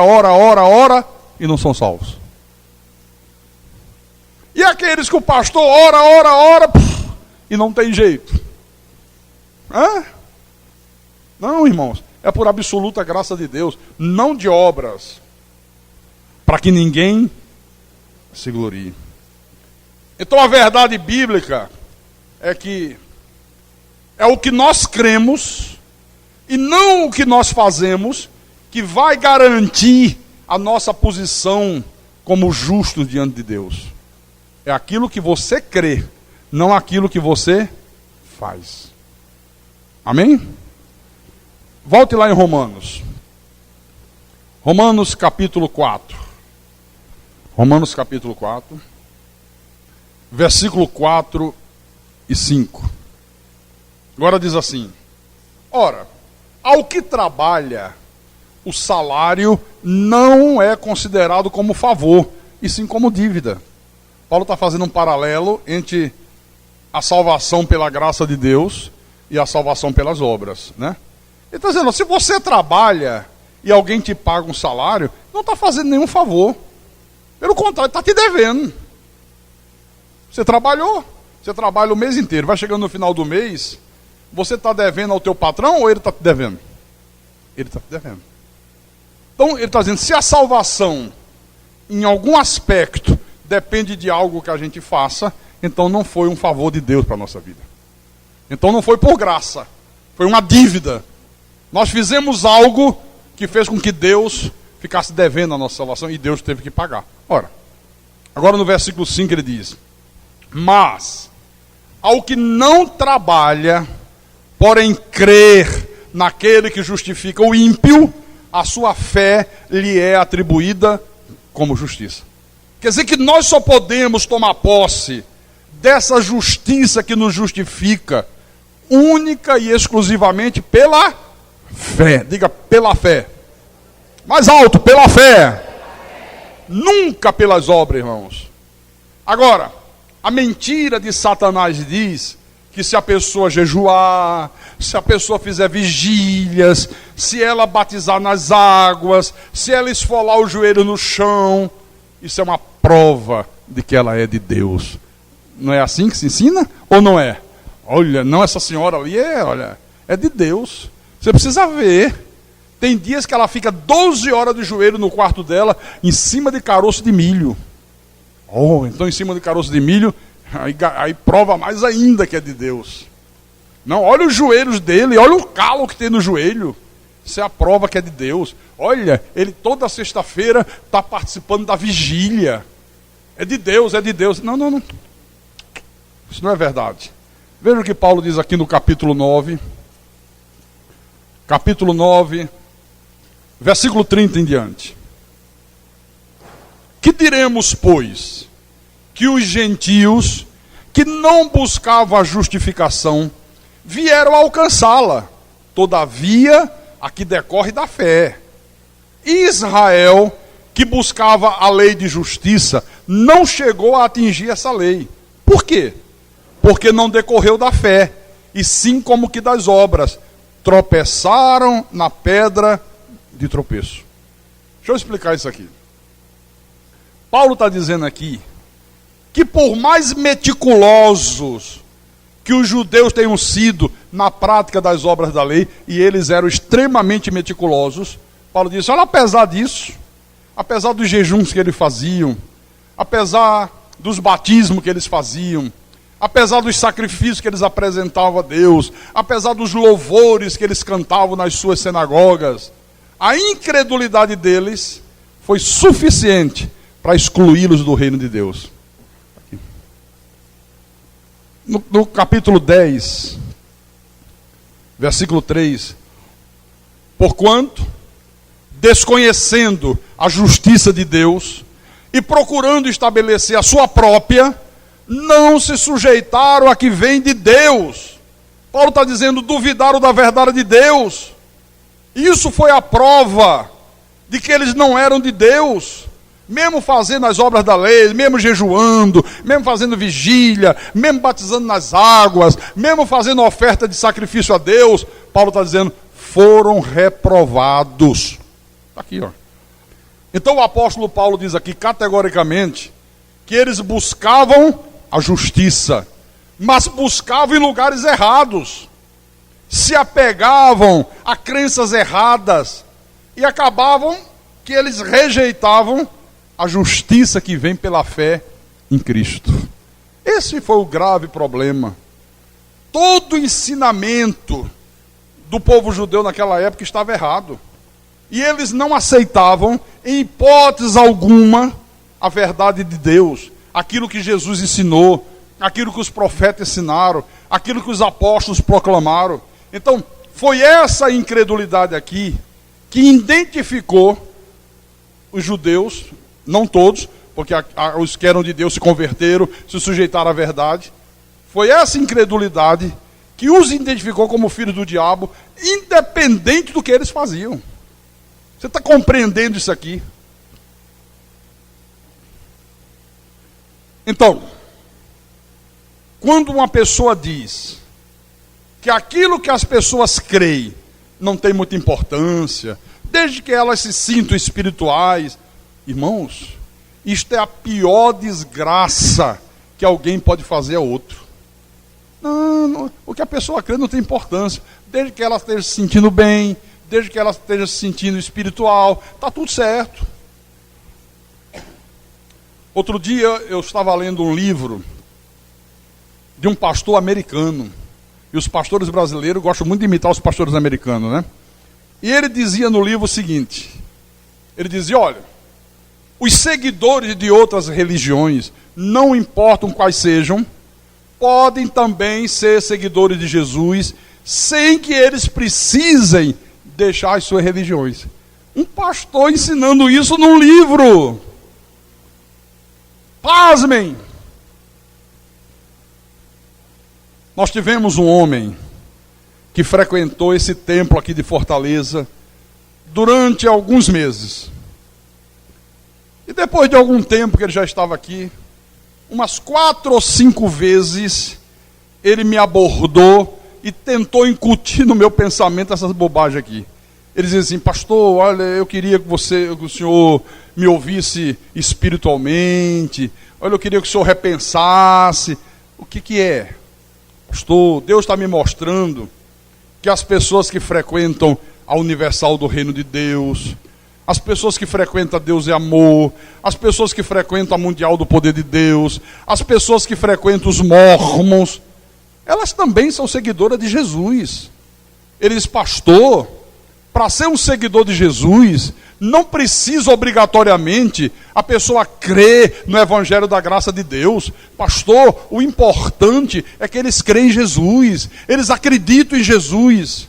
e não são salvos? E aqueles que o pastor ora e não tem jeito? Hã? Não, irmãos, é por absoluta graça de Deus, não de obras, para que ninguém se glorie. Então a verdade bíblica é que é o que nós cremos e não o que nós fazemos que vai garantir a nossa posição como justos diante de Deus. É aquilo que você crê, não aquilo que você faz. Amém? Volte lá em Romanos. Romanos capítulo 4. Romanos capítulo 4. Versículo 4 e 5. Agora diz assim: ora, ao que trabalha, o salário não é considerado como favor, e sim como dívida. Paulo está fazendo um paralelo entre a salvação pela graça de Deus e a salvação pelas obras, né? Ele está dizendo: se você trabalha e alguém te paga um salário, não está fazendo nenhum favor. Pelo contrário, está te devendo. Você trabalhou, você trabalha o mês inteiro, vai chegando no final do mês, você está devendo ao teu patrão ou ele está te devendo? Ele está te devendo. Então ele está dizendo: se a salvação em algum aspecto depende de algo que a gente faça, então não foi um favor de Deus para a nossa vida. Então não foi por graça, foi uma dívida. Nós fizemos algo que fez com que Deus ficasse devendo a nossa salvação e Deus teve que pagar. Ora, agora no versículo 5 ele diz: mas ao que não trabalha, porém crer naquele que justifica o ímpio, a sua fé lhe é atribuída como justiça. Quer dizer que nós só podemos tomar posse dessa justiça que nos justifica única e exclusivamente pela fé. Diga, pela fé. Mais alto, pela fé. Nunca pelas obras, irmãos. Agora, a mentira de Satanás diz que se a pessoa jejuar, se a pessoa fizer vigílias, se ela batizar nas águas, se ela esfolar o joelho no chão, isso é uma prova de que ela é de Deus. Não é assim que se ensina? Ou não é? Olha, não, essa senhora ali é de Deus. Você precisa ver. Tem dias que ela fica 12 horas de joelho no quarto dela, em cima de caroço de milho. Oh, então em cima de caroço de milho, aí prova mais ainda que é de Deus. Não, olha os joelhos dele, olha o calo que tem no joelho. Isso é a prova que é de Deus. Olha, ele toda sexta-feira está participando da vigília. É de Deus, é de Deus. Não. Isso não é verdade. Veja o que Paulo diz aqui no capítulo 9. Capítulo 9, versículo 30 em diante. Que diremos, pois? Que os gentios que não buscavam a justificação vieram alcançá-la. Todavia, a que decorre da fé. Israel, que buscava a lei de justiça, não chegou a atingir essa lei. Por quê? Porque não decorreu da fé, e sim como que das obras. Tropeçaram na pedra de tropeço. Deixa eu explicar isso aqui. Paulo está dizendo aqui que por mais meticulosos que os judeus tenham sido na prática das obras da lei, e eles eram extremamente meticulosos, Paulo disse, olha, apesar disso, apesar dos jejuns que eles faziam, apesar dos batismos que eles faziam, apesar dos sacrifícios que eles apresentavam a Deus, apesar dos louvores que eles cantavam nas suas sinagogas, a incredulidade deles foi suficiente para excluí-los do reino de Deus. No capítulo 10, versículo 3, porquanto, desconhecendo a justiça de Deus e procurando estabelecer a sua própria, não se sujeitaram a que vem de Deus. Paulo está dizendo, duvidaram da verdade de Deus. Isso foi a prova de que eles não eram de Deus. Mesmo fazendo as obras da lei, mesmo jejuando, mesmo fazendo vigília, mesmo batizando nas águas, mesmo fazendo oferta de sacrifício a Deus, Paulo está dizendo, foram reprovados. Está aqui, ó. Então o apóstolo Paulo diz aqui categoricamente que eles buscavam a justiça, mas buscavam em lugares errados, se apegavam a crenças erradas e acabavam que eles rejeitavam a justiça que vem pela fé em Cristo. Esse foi o grave problema. Todo o ensinamento do povo judeu naquela época estava errado. E eles não aceitavam, em hipótese alguma, a verdade de Deus, aquilo que Jesus ensinou, aquilo que os profetas ensinaram, aquilo que os apóstolos proclamaram. Então, foi essa incredulidade aqui que identificou os judeus, não todos, porque os que eram de Deus se converteram, se sujeitaram à verdade. Foi essa incredulidade que os identificou como filhos do diabo, independente do que eles faziam. Você está compreendendo isso aqui? Então, quando uma pessoa diz que aquilo que as pessoas creem não tem muita importância, desde que elas se sintam espirituais, irmãos, isto é a pior desgraça que alguém pode fazer a outro. Não, o que a pessoa crê não tem importância, desde que ela esteja se sentindo bem, desde que ela esteja se sentindo espiritual, está tudo certo. Outro dia eu estava lendo um livro de um pastor americano. E os pastores brasileiros gostam muito de imitar os pastores americanos, né? E ele dizia no livro o seguinte, ele dizia, olha, os seguidores de outras religiões, não importam quais sejam, podem também ser seguidores de Jesus, sem que eles precisem deixar as suas religiões. Um pastor ensinando isso num livro. Pasmem! Nós tivemos um homem que frequentou esse templo aqui de Fortaleza durante alguns meses. E depois de algum tempo que ele já estava aqui, umas 4 ou 5 vezes, ele me abordou e tentou incutir no meu pensamento essas bobagens aqui. Ele dizia assim, pastor, olha, eu queria que o senhor me ouvisse espiritualmente, olha, eu queria que o senhor repensasse. O que é? Pastor, Deus está me mostrando que as pessoas que frequentam a Universal do Reino de Deus, as pessoas que frequentam Deus é Amor, as pessoas que frequentam a Mundial do Poder de Deus, as pessoas que frequentam os Mormons, elas também são seguidoras de Jesus. Ele diz, pastor, para ser um seguidor de Jesus, não precisa obrigatoriamente a pessoa crer no Evangelho da Graça de Deus. Pastor, o importante é que eles creem em Jesus, eles acreditam em Jesus.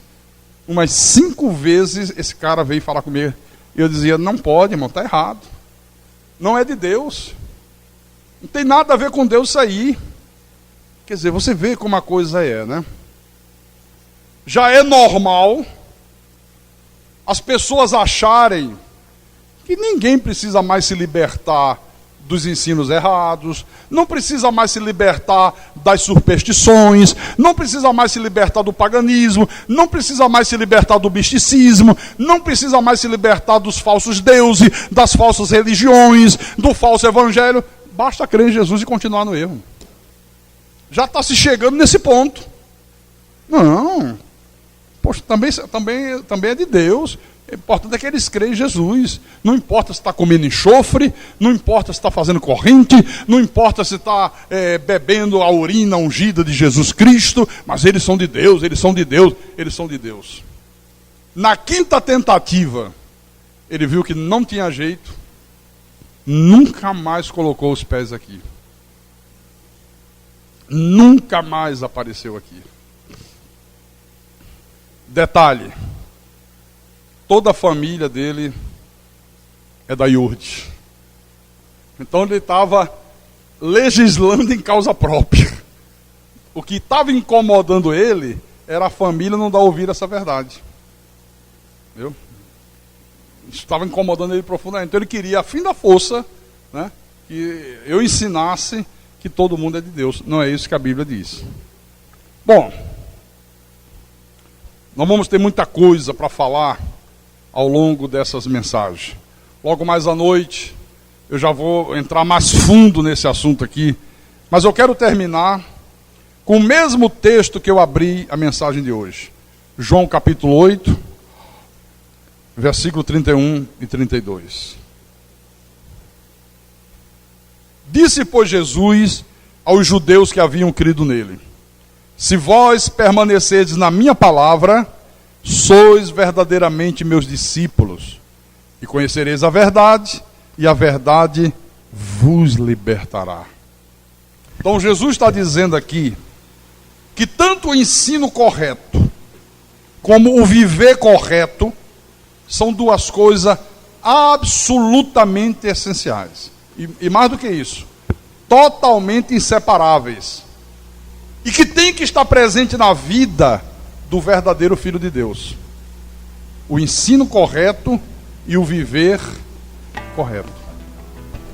Umas 5 vezes esse cara veio falar comigo, e eu dizia, não pode, irmão, está errado. Não é de Deus. Não tem nada a ver com Deus isso aí. Quer dizer, você vê como a coisa é, né? Já é normal as pessoas acharem que ninguém precisa mais se libertar dos ensinos errados, não precisa mais se libertar das superstições, não precisa mais se libertar do paganismo, não precisa mais se libertar do misticismo, não precisa mais se libertar dos falsos deuses, das falsas religiões, do falso evangelho. Basta crer em Jesus e continuar no erro. Já está se chegando nesse ponto. Não. Poxa, também é de Deus. O importante é que eles creem em Jesus. Não importa se está comendo enxofre, não importa se está fazendo corrente, não importa se está bebendo a urina ungida de Jesus Cristo, mas eles são de Deus, eles são de Deus, eles são de Deus. Na 5ª tentativa, ele viu que não tinha jeito, nunca mais colocou os pés aqui. Nunca mais apareceu aqui. Detalhe, toda a família dele é da IURD. Então ele estava legislando em causa própria. O que estava incomodando ele era a família não dar ouvir essa verdade. Viu? Isso estava incomodando ele profundamente. Então ele queria, a fim da força, né, que eu ensinasse que todo mundo é de Deus. Não é isso que a Bíblia diz. Bom, nós vamos ter muita coisa para falar ao longo dessas mensagens. Logo mais à noite, eu já vou entrar mais fundo nesse assunto aqui, mas eu quero terminar com o mesmo texto que eu abri a mensagem de hoje. João capítulo 8, versículo 31 e 32. Disse, pois, Jesus aos judeus que haviam crido nele: se vós permanecerdes na minha palavra, sois verdadeiramente meus discípulos, e conhecereis a verdade, e a verdade vos libertará. Então Jesus está dizendo aqui que tanto o ensino correto como o viver correto são duas coisas absolutamente essenciais. E mais do que isso, totalmente inseparáveis. E que tem que estar presente na vida do verdadeiro Filho de Deus. O ensino correto e o viver correto.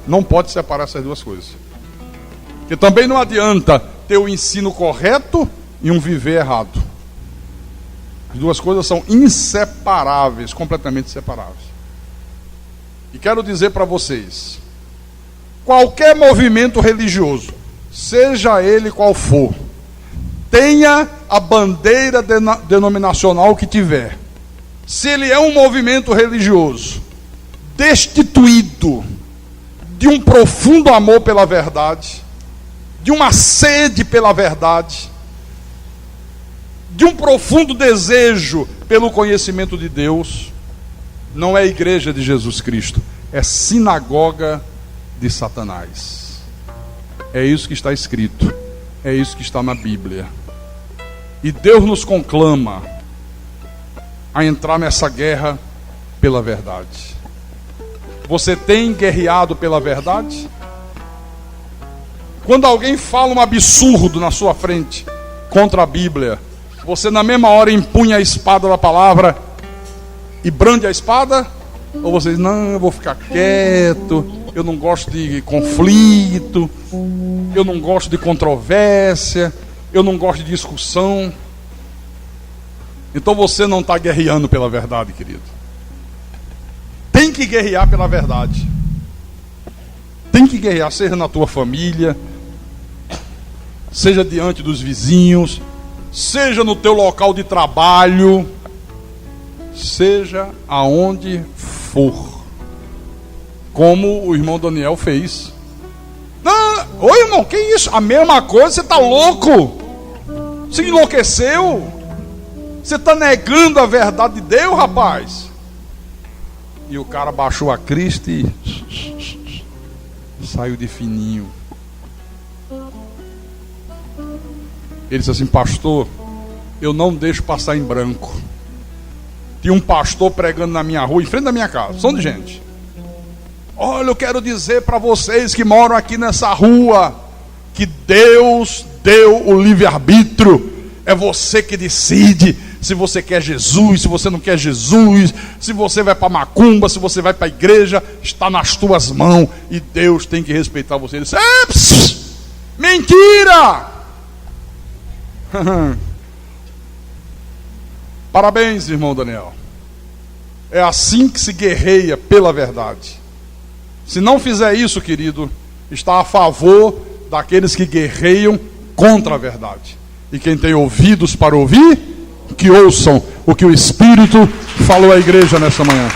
Não pode separar essas duas coisas. Porque também não adianta ter o ensino correto e um viver errado. As duas coisas são inseparáveis, completamente inseparáveis. E quero dizer para vocês, qualquer movimento religioso, seja ele qual for, tenha a bandeira denominacional que tiver, se ele é um movimento religioso destituído de um profundo amor pela verdade, de uma sede pela verdade, de um profundo desejo pelo conhecimento de Deus, não é igreja de Jesus Cristo, é sinagoga de Satanás. É isso que está escrito, é isso que está na Bíblia. E Deus nos conclama a entrar nessa guerra pela verdade. Você tem guerreado pela verdade? Quando alguém fala um absurdo na sua frente contra a Bíblia, você na mesma hora empunha a espada da palavra e brande a espada? Ou você diz, não, eu vou ficar quieto, eu não gosto de conflito, eu não gosto de controvérsia, eu não gosto de discussão. Então você não está guerreando pela verdade, querido. Tem que guerrear pela verdade. Tem que guerrear, seja na tua família, seja diante dos vizinhos, seja no teu local de trabalho, seja aonde for, como o irmão Daniel fez. Não, oi irmão, que isso? A mesma coisa, você está louco? Você enlouqueceu? Você está negando a verdade de Deus, rapaz? E o cara baixou a crista e saiu de fininho. Ele disse assim, pastor, eu não deixo passar em branco. Tinha um pastor pregando na minha rua, em frente da minha casa, som de gente. Olha, eu quero dizer para vocês que moram aqui nessa rua, que Deus deu o livre-arbítrio. É você que decide se você quer Jesus, se você não quer Jesus, se você vai para macumba, se você vai para a igreja, está nas tuas mãos e Deus tem que respeitar você. Ele disse, mentira! Parabéns, irmão Daniel. É assim que se guerreia pela verdade. Se não fizer isso, querido, está a favor daqueles que guerreiam contra a verdade. E quem tem ouvidos para ouvir, que ouçam o que o Espírito falou à igreja nessa manhã.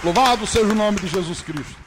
Louvado seja o nome de Jesus Cristo.